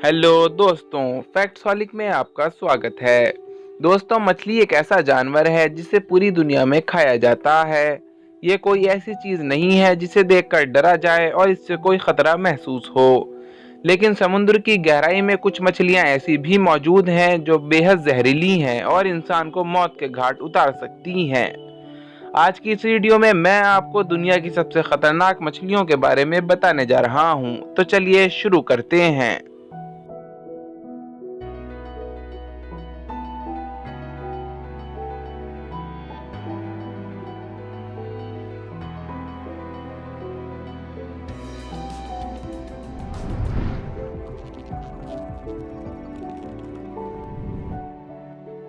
Hello दोस्तों, फैक्ट्सहॉलिक में आपका स्वागत है। दोस्तों, मछली एक ऐसा जानवर है जिसे पूरी दुनिया में खाया जाता है। ये कोई ऐसी चीज नहीं है जिसे देखकर डरा जाए और इससे कोई खतरा महसूस हो। लेकिन समुद्र की गहराई में कुछ मछलियां ऐसी भी मौजूद हैं जो बेहद जहरीली हैं और इंसान को मौत के घाट उतार सकती हैं। आज की इस वीडियो में मैं आपको दुनिया की सबसे खतरनाक मछलियों के बारे में बताने जा रहा हूं। तो चलिए शुरू करते हैं।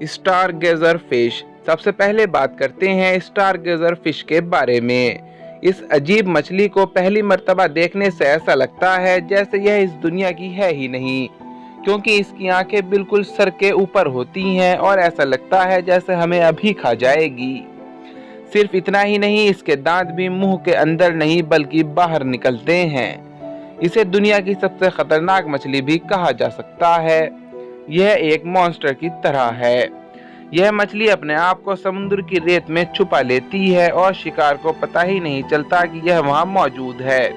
Stargazer fish. सबसे पहले बात करते हैं स्टारगेजर फिश के बारे में। इस अजीब मछली को पहली मर्तबा देखने से ऐसा लगता है जैसे यह इस दुनिया की है ही नहीं, क्योंकि इसकी आंखें बिल्कुल सर के ऊपर होती हैं और ऐसा लगता है जैसे हमें अभी खा जाएगी। सिर्फ इतना ही नहीं, इसके दांत भी मुंह के अंदर नहीं बल्कि बाहर निकलते हैं। इसे दुनिया की सबसे खतरनाक मछली भी कहा जा सकता है। यह एक मॉन्स्टर की तरह है। यह मछली अपने आप को समुद्र की रेत में छुपा लेती है और शिकार को पता ही नहीं चलता कि यह वहां मौजूद है।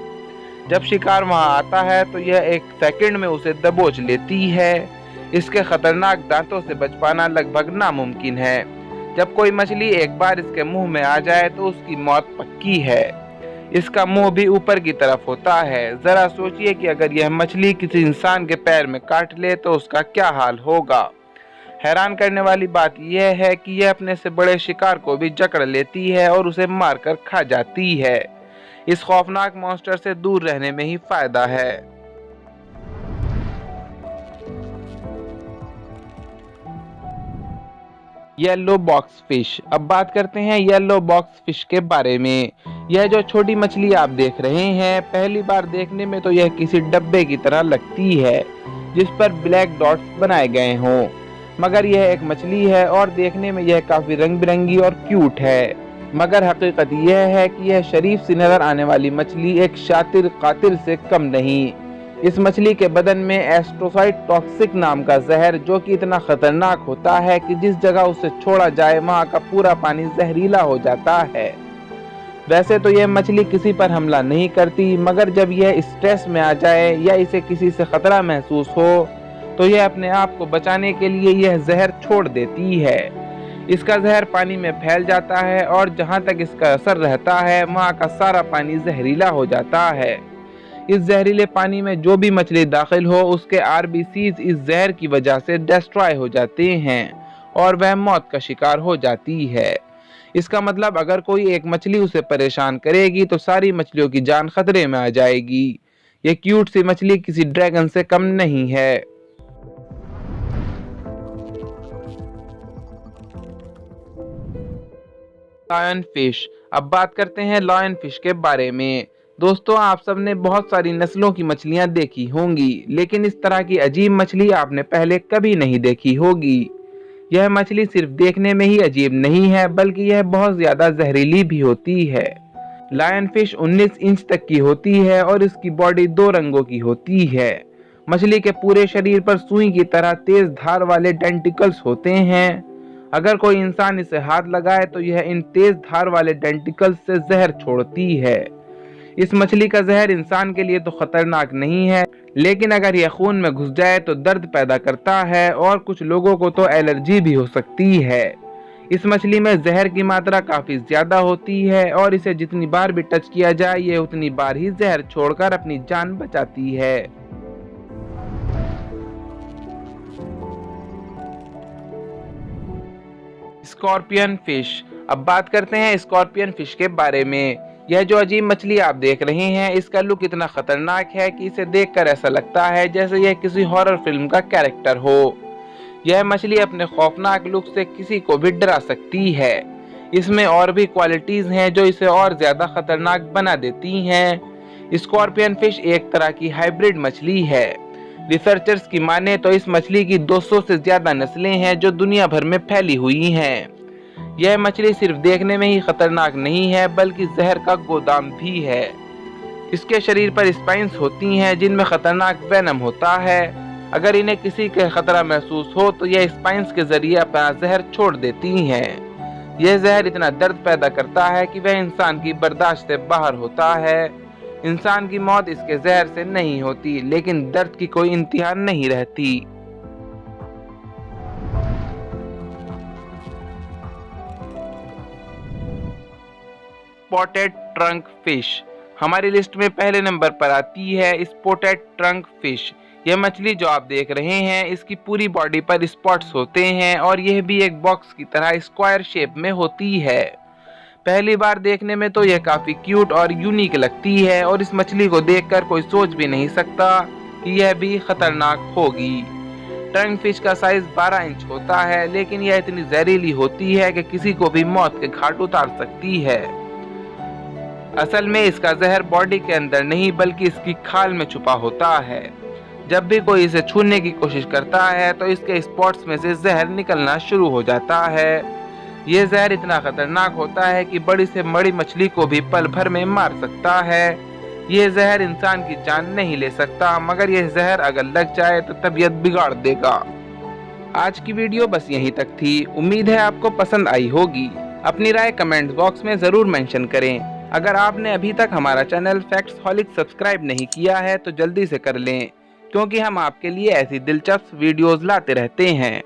जब शिकार वहां आता है तो यह एक सेकंड में उसे दबोच लेती है। इसके खतरनाक दांतों से बच पाना लगभग नामुमकिन है। जब कोई मछली एक बार इसके मुंह में आ जाए तो उसकी मौत पक्की है। इसका मुंह भी ऊपर की तरफ होता है। जरा सोचिए कि अगर यह मछली किसी इंसान के पैर में काट ले तो उसका क्या हाल होगा। हैरान करने वाली बात यह है कि यह अपने से बड़े शिकार को भी जकड़ लेती है और उसे मारकर खा जाती है। इस खौफनाक मॉन्स्टर से दूर रहने में ही फायदा है। Yellow box fish. अब बात करते हैं येलो बॉक्स फिश के बारे में। यह जो छोटी मछली आप देख रहे हैं, पहली बार देखने में तो यह किसी डब्बे की तरह लगती है जिस पर ब्लैक डॉट्स बनाए गए हों, मगर यह एक मछली है और देखने में यह काफी रंग बिरंगी और क्यूट है। मगर हकीकत यह है कि यह शरीफ सी नजर आने वाली मछली एक शातिर कातिल से कम नहीं। इस मछली के बदन में एस्ट्रोसाइट टॉक्सिक नाम का जहर, जो कि इतना खतरनाक होता है कि जिस जगह उसे छोड़ा जाए वहां का पूरा पानी जहरीला हो जाता है। वैसे तो यह मछली किसी पर हमला नहीं करती, मगर जब यह स्ट्रेस में आ जाए या इसे किसी से खतरा महसूस हो तो यह अपने आप को बचाने के लिए यह जहर छोड़ देती है। इसका जहर पानी में फैल जाता है और जहां तक इसका असर रहता है वहां का सारा पानी जहरीला हो जाता है। इस जहरीले पानी में जो भी मछली दाखिल हो उसके आरबीसीज इस जहर की वजह से डिस्ट्रॉय हो जाते हैं और वह मौत का शिकार हो जाती है। इसका मतलब अगर कोई एक मछली उसे परेशान करेगी तो सारी मछलियों की जान खतरे में आ जाएगी। ये क्यूट सी मछली किसी ड्रैगन से कम नहीं है। Lion fish. अब बात करते हैं लायन फिश के बारे में। दोस्तों, आप सबने बहुत सारी नस्लों की मछलियां देखी होंगी, लेकिन इस तरह की अजीब मछली आपने पहले कभी नहीं देखी होगी। यह मछली सिर्फ देखने में ही अजीब नहीं है, बल्कि यह बहुत ज्यादा जहरीली भी होती है। लायन फिश 19 इंच तक की होती है और इसकी बॉडी 2 रंगों की होती है। मछली के पूरे शरीर पर सुई की तरह तेज धार वाले डेंटिकल्स होते हैं। अगर कोई इंसान इसे हाथ लगाए तो यह इन तेज धार वाले डेंटिकल्स से जहर छोड़ती है। इस मछली का जहर इंसान के लिए तो खतरनाक नहीं है, लेकिन अगर यह खून में घुस जाए तो दर्द पैदा करता है और कुछ लोगों को तो एलर्जी भी हो सकती है। इस मछली में जहर की मात्रा काफी ज्यादा होती है और इसे जितनी बार भी टच किया जाए ये उतनी बार ही जहर छोड़कर अपनी जान बचाती है। Scorpion fish. अब बात करते हैं स्कॉर्पियन फिश के बारे में। यह जो अजीब मछली आप देख रहे हैं, इसका लुक इतना खतरनाक है कि इसे देखकर ऐसा लगता है जैसे यह किसी हॉरर फिल्म का कैरेक्टर हो। यह मछली अपने खौफनाक लुक से किसी को भी डरा सकती है। इसमें और भी क्वालिटीज हैं जो इसे और ज्यादा खतरनाक बना देती हैं। स्कॉर्पियन फिश एक तरह की हाइब्रिड मछली है। रिसर्चर्स की माने तो इस मछली की 200 से ज्यादा नस्लें हैं जो दुनिया भर में फैली हुई हैं। यह मछली सिर्फ देखने में ही खतरनाक नहीं है, बल्कि जहर का गोदाम भी है। इसके शरीर पर स्पाइंस होती हैं जिनमें खतरनाक वेनम होता है। अगर इन्हें किसी का खतरा महसूस हो तो यह स्पाइंस के जरिए अपना जहर छोड़ देती हैं। यह जहर इतना दर्द पैदा करता है कि वह इंसान की बर्दाश्त से बाहर होता है। इंसान की मौत इसके जहर से नहीं होती, लेकिन दर्द की कोई इंतहा नहीं रहती। स्पॉटेड ट्रंक फिश हमारी लिस्ट में पहले नंबर पर आती है स्पॉटेड ट्रंक फिश। यह मछली जो आप देख रहे हैं, इसकी पूरी बॉडी पर स्पॉट्स होते हैं और यह भी एक बॉक्स की तरह स्क्वायर शेप में होती है। पहली बार देखने में तो यह काफी क्यूट और यूनिक लगती है और इस मछली को देखकर कोई सोच भी नहीं सकता कि यह भी खतरनाक होगी। ट्रंक फिश का साइज 12 इंच होता है, लेकिन यह इतनी जहरीली होती है कि किसी को भी मौत के घाट उतार सकती है। असल में इसका जहर बॉडी के अंदर नहीं बल्कि इसकी खाल में छुपा होता है। जब भी कोई इसे छूने की कोशिश करता है तो इसके स्पॉट्स में से जहर निकलना शुरू हो जाता है। ये जहर इतना खतरनाक होता है कि बड़ी से बड़ी मछली को भी पल भर में मार सकता है। ये जहर इंसान की जान नहीं ले सकता, मगर यह जहर अगर लग जाए तो तबीयत बिगाड़ देगा। आज की वीडियो बस यहीं तक थी। उम्मीद है आपको पसंद आई होगी। अपनी राय कमेंट बॉक्स में जरूर मेंशन करें। अगर आपने अभी तक हमारा चैनल फैक्ट्सहॉलिक सब्सक्राइब नहीं किया है तो जल्दी से कर लें, क्योंकि हम आपके लिए ऐसी दिलचस्प वीडियोस लाते रहते हैं।